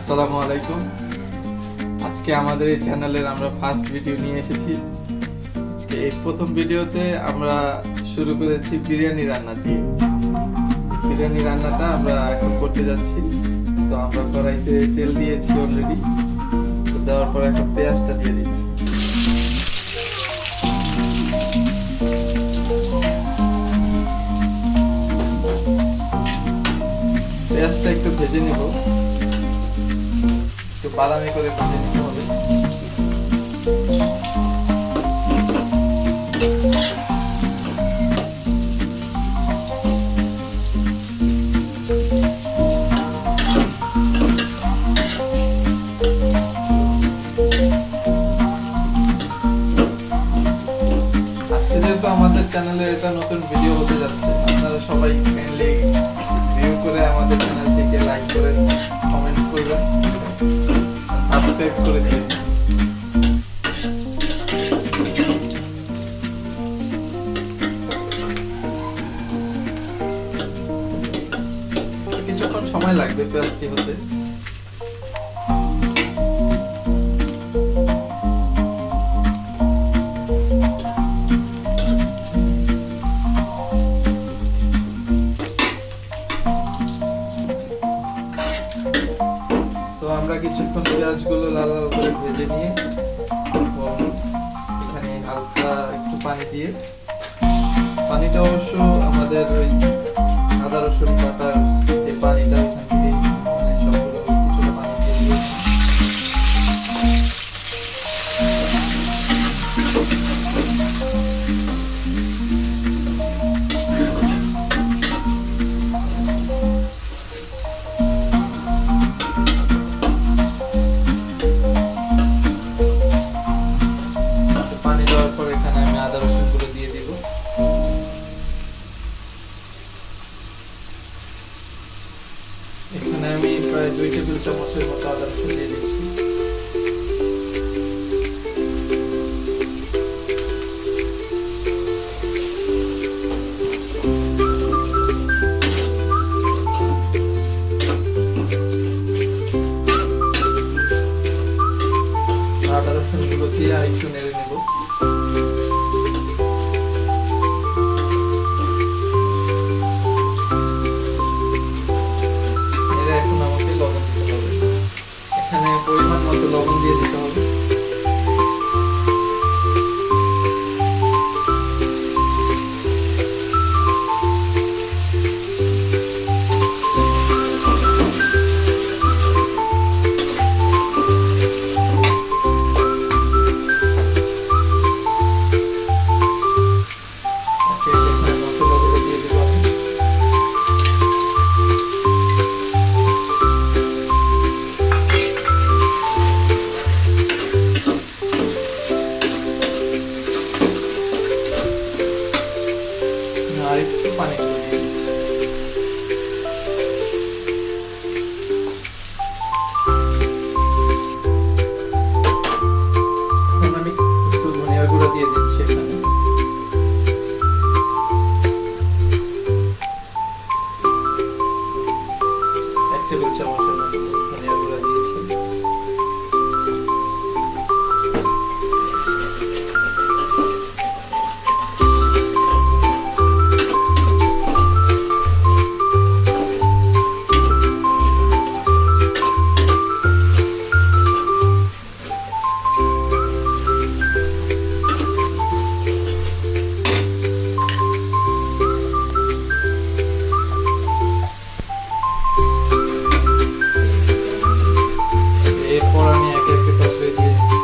আসসালামু আলাইকুম। আজকে আমাদের এই চ্যানেলের আমরা ফার্স্ট ভিডিও নিয়ে এসেছি। আজকে এই প্রথম ভিডিওতে আমরা শুরু করেছি বিরিয়ানি রান্না দিয়ে। বিরিয়ানি রান্নাটা আমরা এখন করতে যাচ্ছি। তো আমরা কড়াইতে তেল দিয়েছি অলরেডি। তো দেওয়ার পর এখন পেঁয়াজটা দিয়ে দিচ্ছি। পেঁয়াজটা একটু ভেজে নেব, একটু বাদামি করে ভেজে নিতে হবে। আজকে যেহেতু আমাদের চ্যানেলে এটা নতুন ভিডিও হতে যাচ্ছে, আপনারা সবাই কাইন্ডলি ভিউ করে আমাদের চ্যানেলটিকে লাইক করে কমেন্ট করবেন, সাবস্ক্রাইব করে দিন। কিছুক্ষণ সময় লাগবে পেঁয়াজটি হতে। তো আমরা কিছুক্ষণ পেঁয়াজগুলো লাল লাল করে ভেজে নিয়ে এখানে হালকা একটু পানি দিয়ে, পানিটা অবশ্য আমাদের ওই আদা রসুন বাটার যে পানিটা ওখান থেকে মানে সবগুলো কিছুটা পানি দিয়ে দিয়েছি। পানি দেওয়ার পর এখানে আমি আদা রসুন গুলো দিয়ে দিব। এখানে আমি প্রায় 2 টেবিল চামচের মতো আদা রসুন দিয়ে দিচ্ছি। আদা রসুন গুলো দিয়ে একটু নেড়ে নেব। এখন আমাকে লবণ দিতে হবে, এখানে পরিমাণ মতো লবণ দিয়ে দিতে হবে। এখানে মশলাগুলো দিয়ে দেবো আমি। আর একটু পানি দিয়ে দিচ্ছি। এখন আমি একটু ধনিয়ার গুঁড়া দিয়ে দিচ্ছি এখানে। এক টেবিল চামচের মতো ধনিয়ার গুঁড়া দিয়েছি। এরপর আমি একে একে তরকারি দিয়ে দিচ্ছি।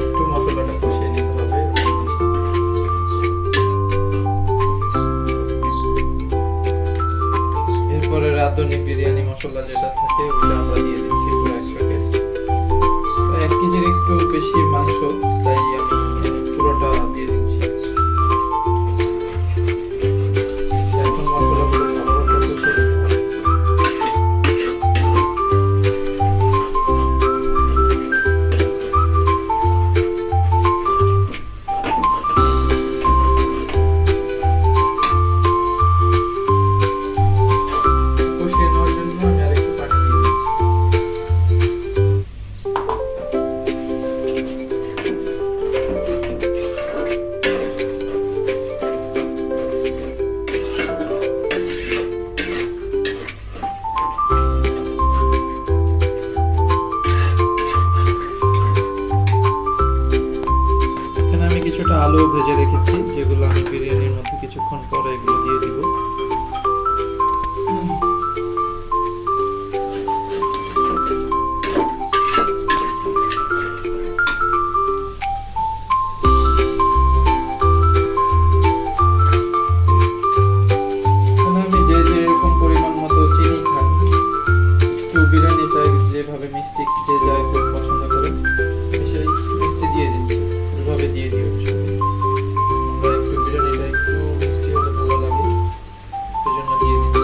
একটু মশলাটা কষিয়ে নিতে হবে। এরপরে রাঁধুনি বিরিয়ানি মশলা যেটা থাকে ওটা আমরা দিয়ে দিচ্ছি পুরো 1 প্যাকেট। 1 কেজির একটু বেশি বেশি মাংস, তাই আমি পুরোটা দিয়ে দিচ্ছি। এখন মশলাগুলো ভালোভাবে কষিয়ে নিতে হবে। কষিয়ে নেওয়ার জন্য আমি আরেকটু পানি দিয়ে দিচ্ছি। এখানে আমি কিছুটা আলু ভেজে রেখেছি, যেগুলো আমি বিরিয়ানির মধ্যে কিছুক্ষণ পরে এগুলো দিয়ে দিব। এখানে আমি যে যেরকম পরিমাণ মতো চিনি খাই, একটু বিরিয়ানিটা যেভাবে মিষ্টি যে যায় খুব পছন্দ করে, আমি সেই মিষ্টি দিয়ে দিচ্ছি। ওইভাবে দিয়ে দিই। আমরা একটু বিরিয়ানিটা একটু মিষ্টি হলে ভালো লাগে, সেই জন্য দিয়ে দিচ্ছি।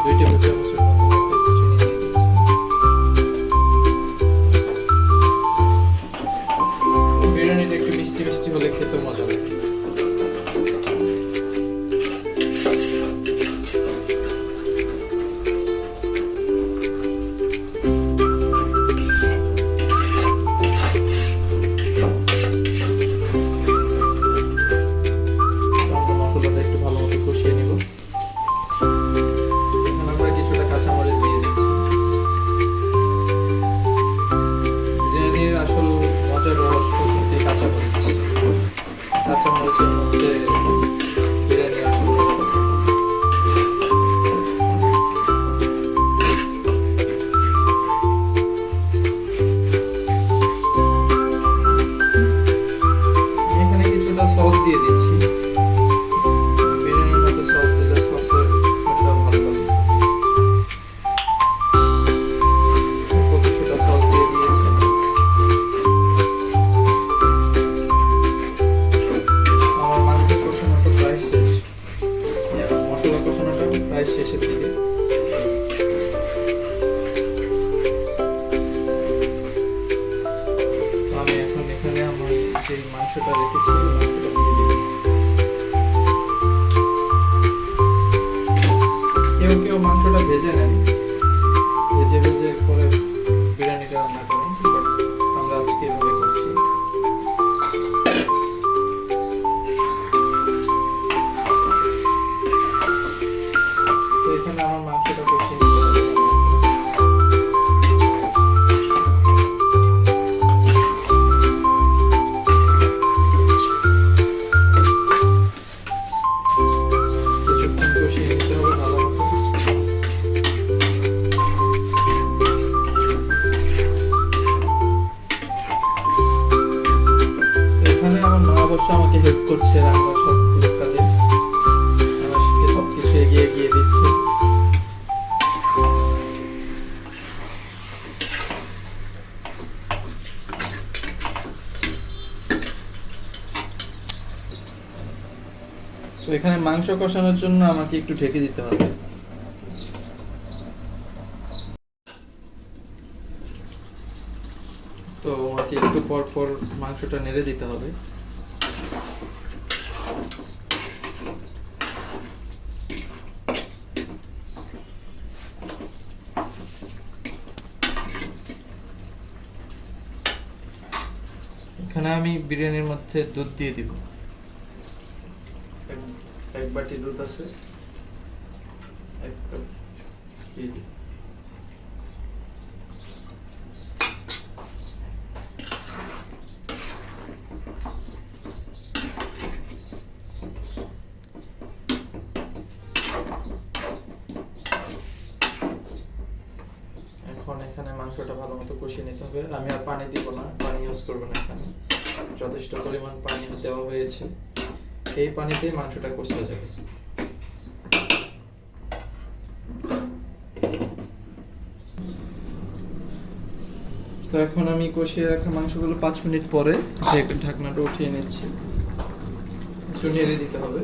2 টেবিল চামচের মতো একটু চিনি দিয়ে দিচ্ছি। বিরিয়ানিটা একটু মিষ্টি মিষ্টি হলে খেতে মজা লাগে। মশলাটা একটু ভালো মতো কষিয়ে নিব। এখন আমরা কিছুটা কাঁচামরিচ দিয়ে দিচ্ছি। বিরিয়ানির আসল মজার রহস্য কিন্তু এই কাঁচামরিচ। কাঁচামরিচের মধ্যে বিরিয়ানির আসল মজা। আমি এখানে কিছুটা সস দিয়ে দিচ্ছি। বিরিয়ানির মধ্যে সস দিলে সসের স্মেলটা ভালো লাগে। কিছুটা সস দিয়ে দিয়েছি। আমার মাংস কষানোটা প্রায় শেষ, মশলা কষানোটা প্রায় শেষের দিকে। আমি এখন এখানে আমার যে মাংসটা রেখেছি মাংসটা দিয়ে দিই। কেউ কেউ মাংসটা ভেজে নেন, ভেজে ভেজে করে বিরিয়ানিটা রান্না করেন, বাট আমরা আজকে এভাবে করছি। তো এখানে আমার মাংসটা কষিয়ে নিতে হবে। কিছুক্ষণ কষিয়ে নিতে হবে ভালো মতো। এখানে আমার মা অবশ্য আমাকে হেল্প করছে রান্নার সবগুলো কাজে। আমার সাথে সবকিছু এগিয়ে এগিয়ে দিচ্ছে। তো এখানে মাংস কষানোর জন্য আমাকে একটু ঢেকে দিতে হবে। তো আমাকে একটু পর পর মাংসটা নেড়ে দিতে হবে। এখানে আমি বিরিয়ানির মধ্যে দুধ দিয়ে দিব। এক বাটি দুধ আছে, 1 কাপ দিয়ে দিব। এখন এখানে মাংসটা ভালো মতো কষিয়ে নিতে হবে। আমি আর পানি দিব না, পানি ইউজ করব না। এখানে যথেষ্ট পরিমাণ পানি দেওয়া হয়েছে, এই পানিতেই মাংসটা কষতে যাবে। তো এখন আমি কষিয়ে রাখা মাংসগুলো 5 মিনিট পরে ঢাকনাটা উঠিয়ে নিচ্ছি, একটু নেড়ে দিতে হবে।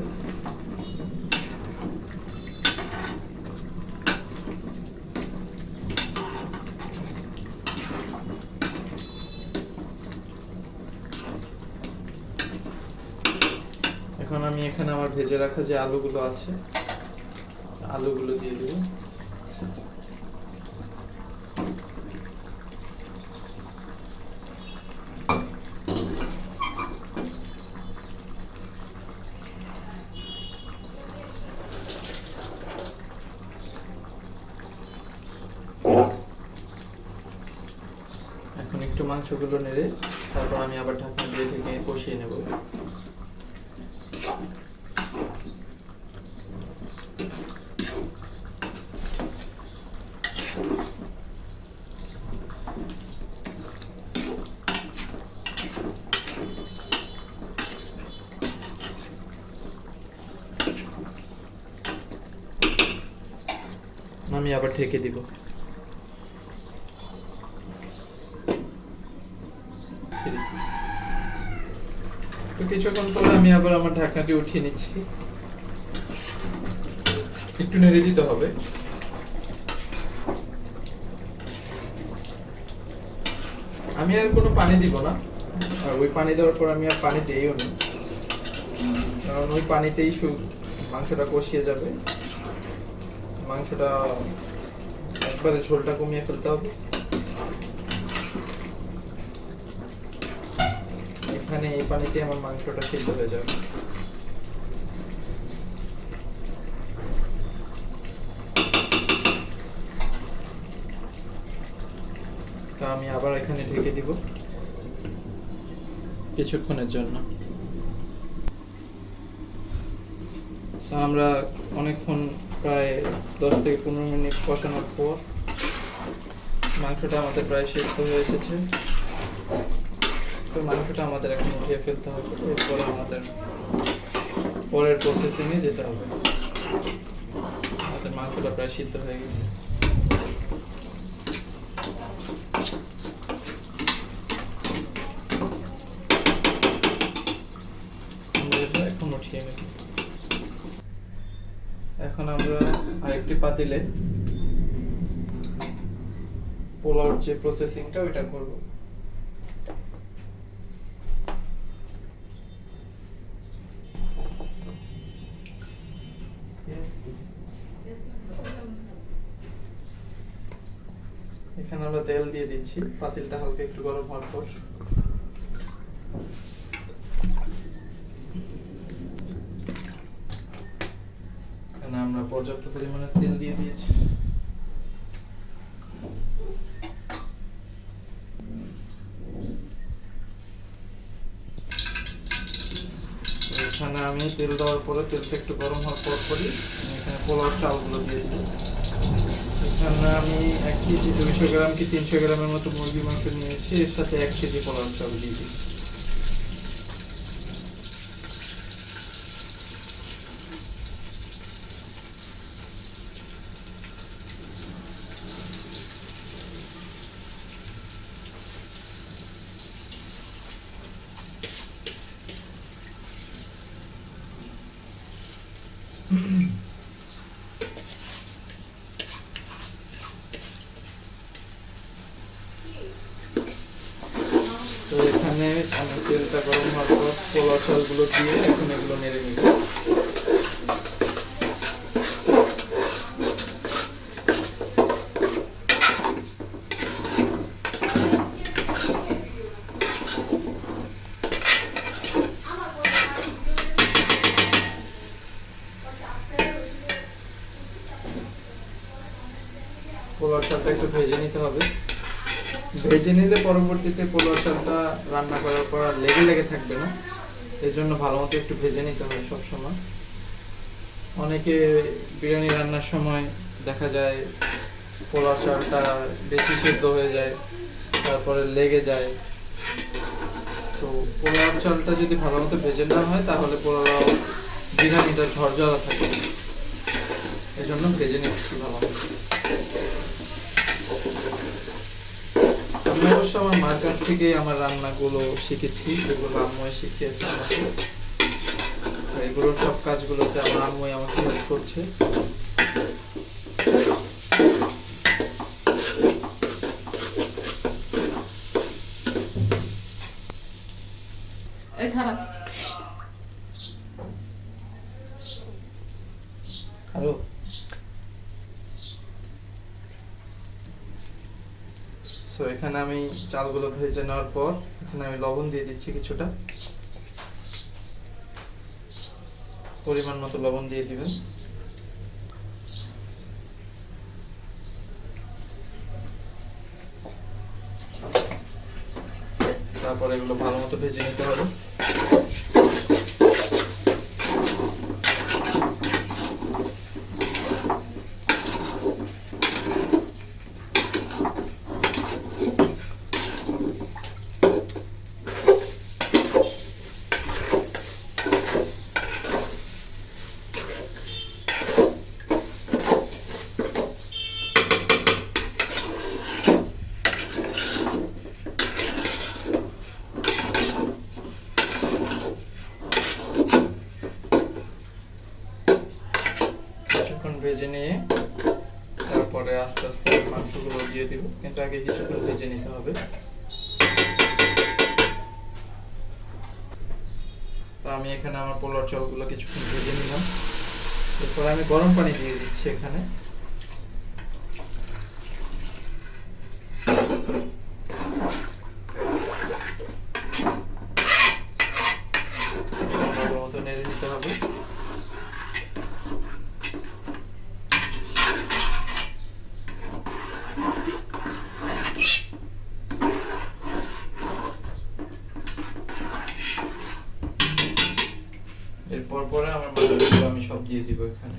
এখন আমি এখানে আমার ভেজে রাখা যে আলুগুলো আছে আলুগুলো দিয়ে দেব। এখন একটু মাংসগুলো নেড়ে তারপর আমি আবার ঢাকনা দিয়ে ঢেকে কষিয়ে নেব। আমি আবার ঢেকে দিব। তো কিছুক্ষণ পরে আমি আবার আমার ঢাকনাটি উঠিয়ে নিচ্ছি, একটু নেড়ে দিতে হবে। আমি আর কোনো পানি দিব না, আর ওই পানি দেওয়ার পর আমি আর পানি দিইও না, কারণ ওই পানিতেই মাংসটা কষিয়ে যাবে। মাংসটা একবারে ঝোলটা কমিয়ে ফেলতে হবে। এখানে এই পানিতে আমার মাংসটা সিদ্ধ হয়ে যাবে। তা আমি আবার এখানে ঢেকে দিব কিছুক্ষণের জন্য। আমরা অনেকক্ষণ প্রায় 10 থেকে 15 মিনিট কষানোর পর মাংসটা আমাদের প্রায় সিদ্ধ হয়ে এসেছে। তো মাংসটা আমাদের এখন উঠিয়ে ফেলতে হবে, এরপরে আমাদের পরের প্রসেসিংয়ে যেতে হবে। আমাদের মাংসটা প্রায় সিদ্ধ হয়ে গেছে। এখন উঠিয়ে নেব। এখন আমরা আরেকটি পাতিলে পোলাওর যে প্রসেসিংটা ওইটা করব। এখানে আমরা তেল দিয়ে দিচ্ছি, পাতিলটা হালকা একটু গরম হওয়ার পর। এখানে আমরা পর্যাপ্ত পরিমাণে তেল দিয়ে দিয়েছি। এখানে আমি তেল দেওয়ার পরে তেলটা একটু গরম হওয়ার পর পরই এখানে পোলাওর চালগুলো দিয়ে দিই। এখানে আমি 1 কেজি 200 গ্রাম কি 300 গ্রামের মতো মুরগি মাংস নিয়েছি, এর সাথে 1 কেজি পোলাওর চাল দিয়ে দিই। তো এখানে আমি তেলটা গরম হওয়ার পর পোলাও চালগুলো দিয়ে এখন এগুলো নেড়ে নিব। পোলাও চালটা একটু ভেজে নিতে হবে। ভেজে নিলে পরবর্তীতে পোলাও চালটা রান্না করার পর আর লেগে লেগে থাকবে না, এই জন্য ভালো মতো একটু ভেজে নিতে হয় সবসময়। অনেকে বিরিয়ানি রান্নার সময় দেখা যায় পোলাও চালটা বেশি সেদ্ধ হয়ে যায়, তারপরে লেগে যায়। তো পোলাও চালটা যদি ভালো মতো ভেজে না হয় তাহলে পোলাও বিরিয়ানিটা ঝরঝরা থাকে, এই জন্য ভেজে নিচ্ছি ভালো মতো। আমি অবশ্য আমার মার কাছ থেকে আমার রান্নাগুলো শিখেছি, যেগুলো আম্মুই শিখিয়েছে আমাকে। এগুলো সব কাজগুলোতে আমার আম্মুই আমাকে হেল্প করছে। হ্যালো, সো এখানে আমি চালগুলো ভেজে নেওয়ার পর এখানে আমি লবণ দিয়ে দিচ্ছি কিছুটা, পরিমাণ মতো লবণ দিয়ে দিবেন। তারপর এগুলো ভালো মতো ভেজে নিতে হবে। ভেজে নিয়ে তারপরে আস্তে আস্তে মাংসগুলো দিয়ে দিব, কিন্তু আগে কিছুটা ভেজে নিতে হবে। তো আমি এখানে আমার পোলাও চালগুলো কিছুক্ষণ ভেজে নিলাম। এরপর আমি গরম পানি দিয়ে দিচ্ছি এখানে। ভালো মতো নেড়ে নিতে হবে। এরপর পরে আমার মাংসগুলো আমি সব দিয়ে দিব এখানে।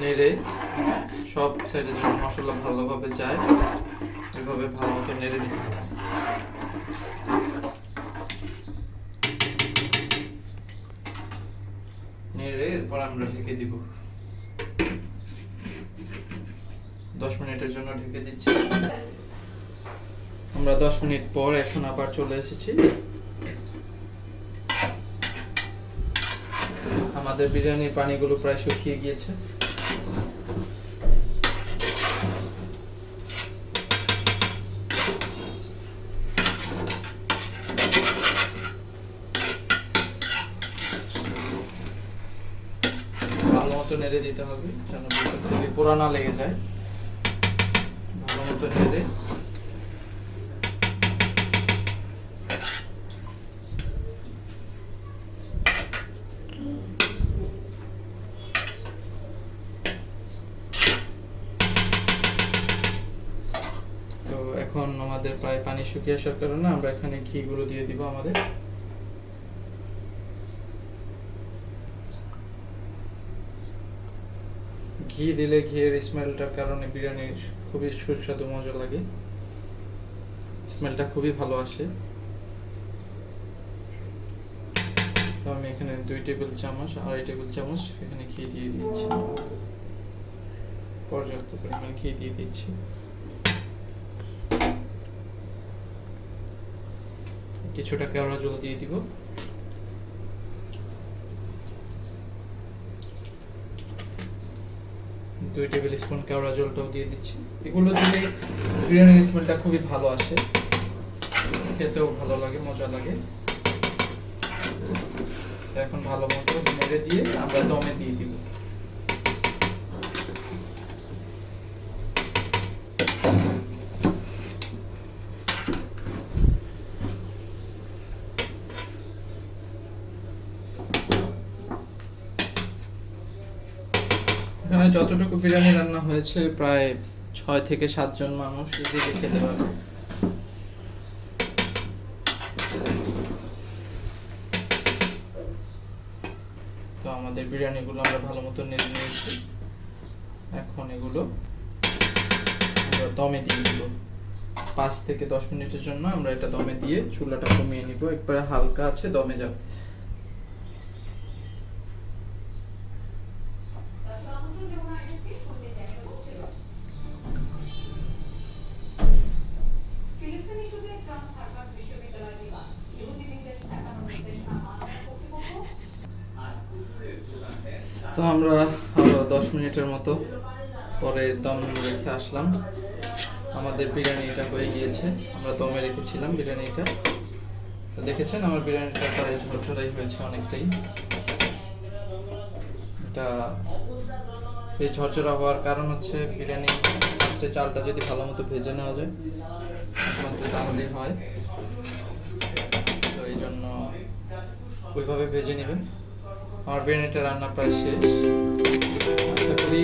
নেড়ে সব সাইডে যেন মশলা ভালোভাবে যায়, এভাবে ভালো মতো নেড়ে নিতে হবে। নেড়ে এরপর আমরা ঢেকে দিব। 10 মিনিটের জন্য ঢেকে দিচ্ছি। আমরা 10 মিনিট পর এখন আবার চলে এসেছি। আমাদের বিরিয়ানির পানিগুলো প্রায় শুকিয়ে গিয়েছে। ভালো মতো নেড়ে দিতে হবে যেন ভিতর থেকে পোড়া না লেগে যায়। ভালো মতো নেড়ে এখন আমাদের প্রায় পানি শুকিয়ে আসার কারণে আমরা এখানে ঘিগুলো দিয়ে দিব আমাদের। ঘি দিলে ঘিয়ের স্মেলটার কারণে বিরিয়ানির খুবই সুস্বাদু মজা লাগে, স্মেলটা খুবই ভালো আসে। তো আমি এখানে 2 টেবিল চামচ, 2.5 টেবিল চামচ এখানে ঘি দিয়ে দিচ্ছি। পর্যাপ্ত পরিমাণ ঘি দিয়ে দিচ্ছি। কিছুটা কেওড়া জল দিয়ে দিব। দুই টেবিল স্পুন কেওড়া জলটাও দিয়ে দিচ্ছি। এগুলো দিলে বিরিয়ানির স্মেলটা খুবই ভালো আসে, খেতেও ভালো লাগে, মজা লাগে। এখন ভালো মতো নেড়ে দিয়ে আমরা দমে দিয়ে দিব। এখানে যতটুকু বিরিয়ানি রান্না হয়েছে প্রায় 6 থেকে 7 জন মানুষ ইজিলি খেতে পারবে। তো আমাদের বিরিয়ানিগুলো আমরা ভালো মতো নেড়ে নিয়েছি। এখন এগুলো আমরা দমে দিয়ে দিব। 5 থেকে 10 মিনিটের জন্য আমরা এটা দমে দিয়ে চুলাটা কমিয়ে নিব, একবারে হালকা আছে দমে যাবে। তো আমরা আরো 10 মিনিটের মতো পরে দম রেখে আসলাম। আমাদের বিরিয়ানিটা হয়ে গিয়েছে, আমরা দমে রেখেছিলাম বিরিয়ানিটা। তো দেখেছেন আমার বিরিয়ানিটা প্রায় ঝরঝরাই হয়েছে অনেকটাই। এটা এই ঝরঝরা হওয়ার কারণ হচ্ছে বিরিয়ানি ফার্স্টে চালটা যদি ভালো মতো ভেজে নেওয়া যায় তাহলেই হয়। তো এই জন্য ওইভাবে ভেজে নেবেন। আমার বিরিয়ানিটা রান্না প্রায় শেষ। আশা করি